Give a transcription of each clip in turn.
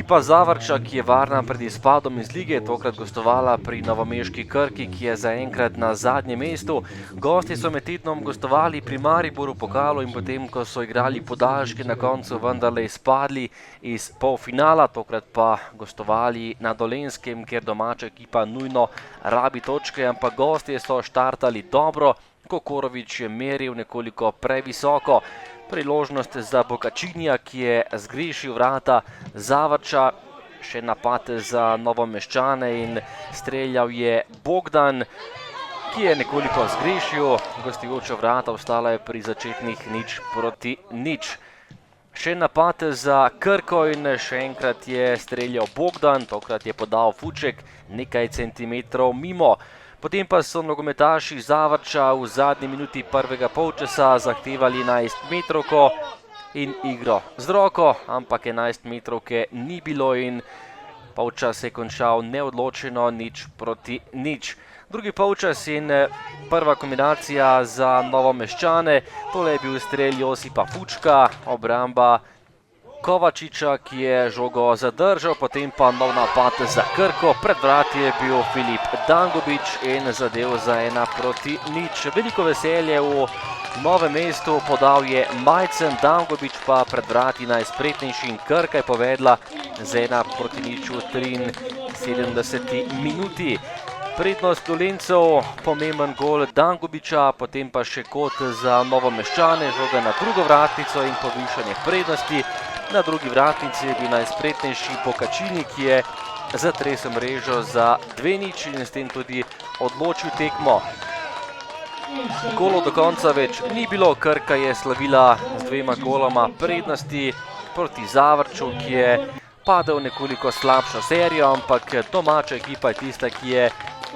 Ekipa Zavrča, ki je varna pred izpadom iz lige, tokrat gostovala pri novomeški Krki, ki je zaenkrat na zadnjem mestu. Gosti so med tednom gostovali pri Mariboru pokalu in potem, ko so igrali podaljške, na koncu vendarle izpadli iz polfinala, tokrat pa gostovali na Dolenjskem, kjer domača ekipa nujno rabi točke, ampak gostje so štartali dobro. Kokorović je meril nekoliko previsoko. Priložnost za Bogačinija, ki je zgrešil vrata Zavrča, še napad za Novomeščane in streljal je Bogdan, ki je nekoliko zgrešil. Gostujoča vrata ostala je pri začetnih 0-0. Še napad za Krko in še enkrat je streljal Bogdan, tokrat je podal Fuček nekaj centimetrov mimo. Potem pa so nogometaši Zavrča v zadnji minuti prvega polčasa zahtevali 11-metrovko in igro z roko, ampak 11-metrovke ni bilo in polčas je končal neodločeno 0-0. Drugi polčas in prva kombinacija za Novomeščane, tole je bil strel Josipa Fučka, obramba Kovačiča, ki je žogo zadržal, potem pa nov napad za Krko. Pred vrati je bil Filip Dangubić in zadev za 1-0. Veliko veselje v Novem mestu, podal je Majcen, Dangubić pa pred vrati najspretnejši in Krka je povedla z 1-0 v 73. minuti. Prednost Dolenjcev, pomemben gol Dangubića, potem pa še kot za Novomeščane, žoga na drugo vratnico in povišanje prednosti. Na drugi vratnici je bil najspretnejši Bogačini, ki je zatresel mrežo za 2-0 in s tem tudi odločil tekmo. Golov do konca več ni bilo, Krka je slavila z 2 goloma prednosti proti Zavrču, ki je padel nekoliko slabšo serijo, ampak domača ekipa je tista, ki je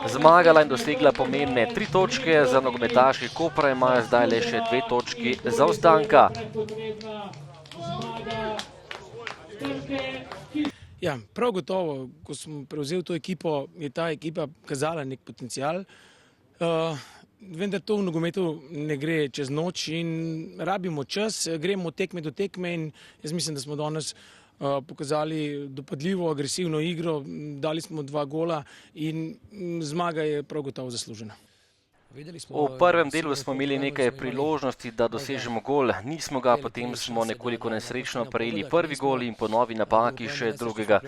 zmagala in dosegla pomembne 3 točke. Za nogometaši Kopra imajo zdaj le še 2 točki zaostanka. Ja, prav gotovo, ko sem prevzel to ekipo, je ta ekipa kazala nek potencial. Vendar to v nogometu ne gre čez noč in rabimo čas, gremo tekme do tekme in jaz mislim, da smo danes pokazali dopadljivo, agresivno igro, dali smo 2 gola in zmaga je prav gotovo zaslužena. V prvem delu smo imeli nekaj priložnosti, da dosežemo gol, nismo ga, potem smo nekoliko nesrečno prejeli prvi gol in po novi napaki še drugega.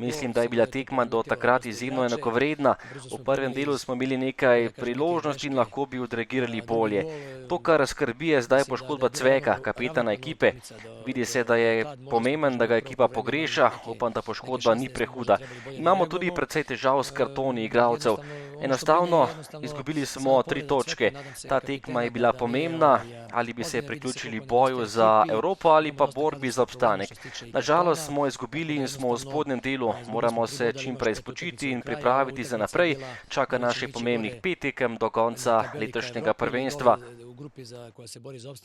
Mislim, da je bila tekma do takrat izjemno enakovredna. V prvem delu smo imeli nekaj priložnosti in lahko bi odreagirali bolje. To, kar skrbi, je zdaj poškodba Cveka, kapetana ekipe. Vidi se, da je pomemben, da ga ekipa pogreša, upam, da poškodba ni prehuda. Imamo tudi precej težav s kartoni igralcev. Enostavno, izgubili smo 3 točke. Ta tekma je bila pomembna, ali bi se priključili boju za Evropo ali pa borbi za obstanek. Nažalost smo izgubili in smo v spodnjem delu, moramo se čim prej spočiti in pripraviti za naprej. Čaka naše pomembnih 5 tekem do konca letošnjega prvenstva.